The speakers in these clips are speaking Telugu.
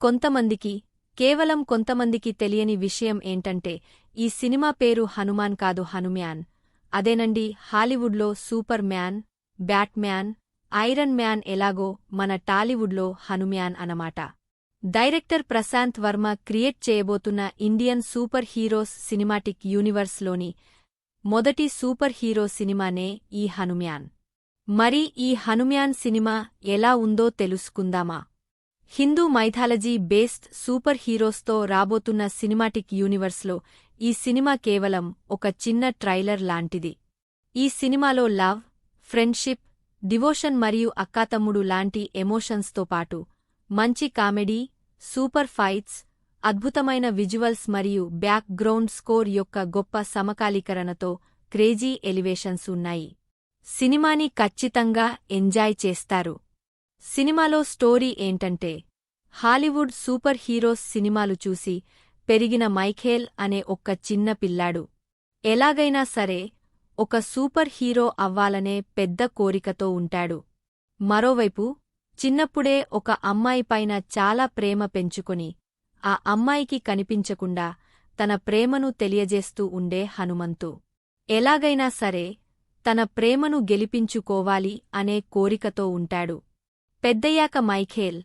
కొంతమందికి, కేవలం కొంతమందికి తెలియని విషయం ఏంటంటే ఈ సినిమా పేరు హనుమాన్ కాదు హనుమ్యాన్. అదేనండి హాలీవుడ్లో superman, batman, iron man ఎలాగో మన టాలీవుడ్లో హనుమ్యాన్ అనమాట. డైరెక్టర్ ప్రశాంత్ వర్మ క్రియేట్ చేయబోతున్న ఇండియన్ సూపర్ హీరోస్ సినిమాటిక్ యూనివర్స్లోని మొదటి సూపర్ హీరో సినిమానే ఈ హనుమ్యాన్. మరి ఈ హనుమ్యాన్ సినిమా ఎలా ఉందో తెలుసుకుందామా? హిందూ మైథాలజీ బేస్డ్ సూపర్ హీరోస్తో రాబోతున్న సినిమాటిక్ యూనివర్స్లో ఈ సినిమా కేవలం ఒక చిన్న ట్రైలర్ లాంటిది. ఈ సినిమాలో లవ్, ఫ్రెండ్షిప్, డివోషన్ మరియు అక్కాతమ్ముడు లాంటి ఎమోషన్స్తో పాటు మంచి కామెడీ, సూపర్ ఫైట్స్, అద్భుతమైన విజువల్స్ మరియు బ్యాక్ గ్రౌండ్ స్కోర్ యొక్క గొప్ప సమకాలీకరణతో క్రేజీ ఎలివేషన్స్ ఉన్నాయి. సినిమాని ఖచ్చితంగా ఎంజాయ్ చేస్తారు. సినిమాలో స్టోరీ ఏంటంటే హాలీవుడ్ సూపర్ హీరోస్ సినిమాలు చూసి పెరిగిన మైఖేల్ అనే ఒక్క చిన్న పిల్లాడు ఎలాగైనా సరే ఒక సూపర్ హీరో అవ్వాలనే పెద్ద కోరికతో ఉంటాడు. మరోవైపు చిన్నప్పుడే ఒక అమ్మాయిపైన చాలా ప్రేమ పెంచుకొని ఆ అమ్మాయికి కనిపించకుండా తన ప్రేమను తెలియజేస్తూ ఉండే హనుమంతు ఎలాగైనా సరే తన ప్రేమను గెలిపించుకోవాలి అనే కోరికతో ఉంటాడు. పెద్దయ్యాక మైఖేల్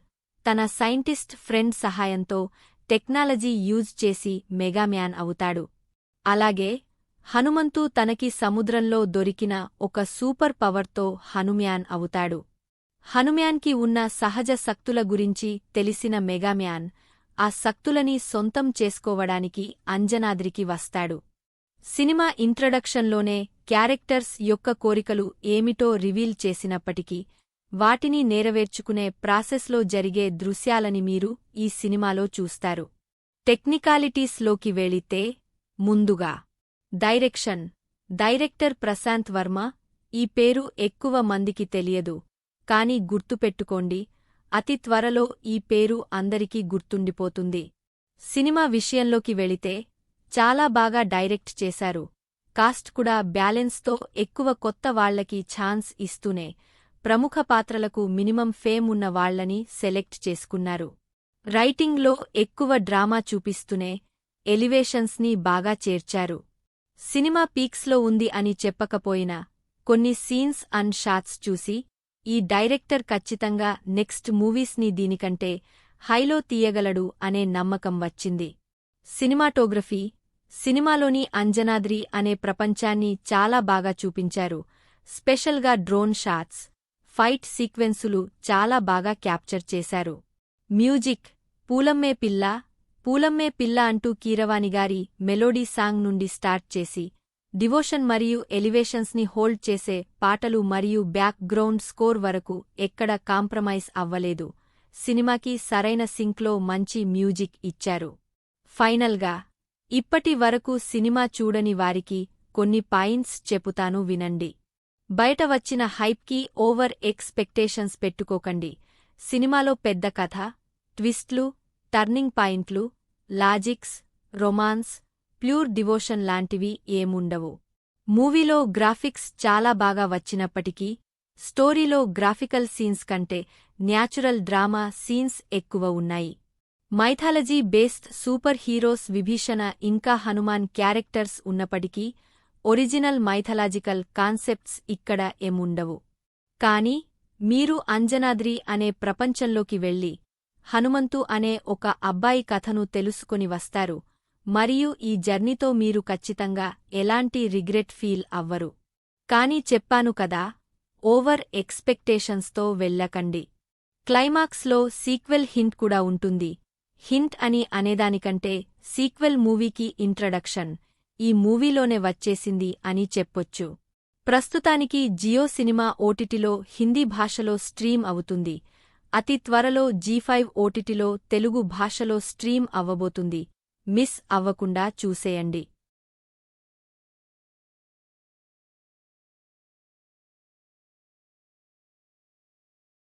తన సైంటిస్ట్ ఫ్రెండ్ సహాయంతో టెక్నాలజీ యూజ్ చేసి మెగామ్యాన్ అవుతాడు. అలాగే హనుమంతు తనకి సముద్రంలో దొరికిన ఒక సూపర్ పవర్తో హనుమ్యాన్ అవుతాడు. హనుమ్యాన్కి ఉన్న సహజ శక్తుల గురించి తెలిసిన మెగామ్యాన్ ఆ శక్తులని సొంతం చేసుకోవడానికి అంజనాద్రికి వస్తాడు. సినిమా ఇంట్రడక్షన్లోనే క్యారెక్టర్స్ యొక్క కోరికలు ఏమిటో రివీల్ చేసినప్పటికీ వాటిని నెరవేర్చుకునే ప్రాసెస్లో జరిగే దృశ్యాలని మీరు ఈ సినిమాలో చూస్తారు. టెక్నికాలిటీస్లోకి వెళితే ముందుగా డైరెక్టర్ ప్రశాంత్ వర్మ. ఈ పేరు ఎక్కువ మందికి తెలియదు, కాని గుర్తుపెట్టుకోండి, అతి త్వరలో ఈ పేరు అందరికీ గుర్తుండిపోతుంది. సినిమా విషయంలోకి వెళితే చాలా బాగా డైరెక్ట్ చేశారు. కాస్ట్ కూడా బ్యాలెన్స్తో ఎక్కువ కొత్త వాళ్లకి ఛాన్స్ ఇస్తూనే ప్రముఖ పాత్రలకు మినిమం ఫేమ్ ఉన్న వాళ్లని సెలెక్ట్ చేసుకున్నారు. రైటింగ్లో ఎక్కువ డ్రామా చూపిస్తూనే ఎలివేషన్స్ని బాగా చేర్చారు. సినిమా పీక్స్లో ఉంది అని చెప్పకపోయినా కొన్ని సీన్స్ అండ్ షాట్స్ చూసి ఈ డైరెక్టర్ ఖచ్చితంగా నెక్స్ట్ మూవీస్ని దీనికంటే హైలో తీయగలడు అనే నమ్మకం వచ్చింది. సినిమాటోగ్రఫీ. సినిమాలోని అంజనాద్రి అనే ప్రపంచాన్ని చాలా బాగా చూపించారు. స్పెషల్గా డ్రోన్ షాట్స్, ఫైట్ సీక్వెన్సులు చాలా బాగా క్యాప్చర్ చేశారు. మ్యూజిక్. పూలమ్మే పిల్ల అంటూ కీరవాణిగారి మెలోడీ సాంగ్ నుండి స్టార్ట్ చేసి డివోషన్ మరియు ఎలివేషన్స్ని హోల్డ్ చేసే పాటలు మరియు బ్యాక్ గ్రౌండ్ స్కోర్ వరకు ఎక్కడ కాంప్రమైజ్ అవ్వలేదు. సినిమాకి సరైన సింక్లో మంచి మ్యూజిక్ ఇచ్చారు. ఫైనల్గా ఇప్పటి వరకు సినిమా చూడని వారికి కొన్ని పాయింట్స్ చెపుతాను వినండి. బయట వచ్చిన హైప్కి ఓవర్ ఎక్స్పెక్టేషన్స్ పెట్టుకోకండి. సినిమాలో పెద్ద కథ, ట్విస్ట్లు, టర్నింగ్ పాయింట్లు, లాజిక్స్, రొమాన్స్, ప్యూర్ డివోషన్ లాంటివి ఏముండవు. మూవీలో గ్రాఫిక్స్ చాలా బాగా వచ్చినప్పటికీ స్టోరీలో గ్రాఫికల్ సీన్స్ కంటే న్యాచురల్ డ్రామా సీన్స్ ఎక్కువ ఉన్నాయి. Mythology based super heroes Vibhishana ఇంకా హనుమాన్ క్యారెక్టర్స్ ఉన్నప్పటికీ ఒరిజినల్ మైథలాజికల్ కాన్సెప్ట్స్ ఇక్కడ ఏముండవు. కాని మీరు అంజనాద్రి అనే ప్రపంచంలోకి వెళ్లి హనుమంతు అనే ఒక అబ్బాయి కథను తెలుసుకొని వస్తారు మరియు ఈ జర్నీతో మీరు ఖచ్చితంగా ఎలాంటి రిగ్రెట్ ఫీల్ అవ్వరు. కాని చెప్పాను కదా, ఓవర్ ఎక్స్పెక్టేషన్స్తో వెళ్ళకండి. క్లైమాక్స్లో సీక్వెల్ హింట్ కూడా ఉంటుంది. హింట్ అని అనేదానికంటే సీక్వెల్ మూవీకి ఇంట్రడక్షన్ ఈ మూవీలోనే వచ్చేసింది అని చెప్పొచ్చు. ప్రస్తుతానికి జియో సినిమా ఓటీటీలో హిందీ భాషలో స్ట్రీమ్ అవుతుంది. అతి త్వరలో జీ5 ఓటీటీలో తెలుగు భాషలో స్ట్రీమ్ అవ్వబోతుంది. మిస్ అవ్వకుండా చూసేయండి.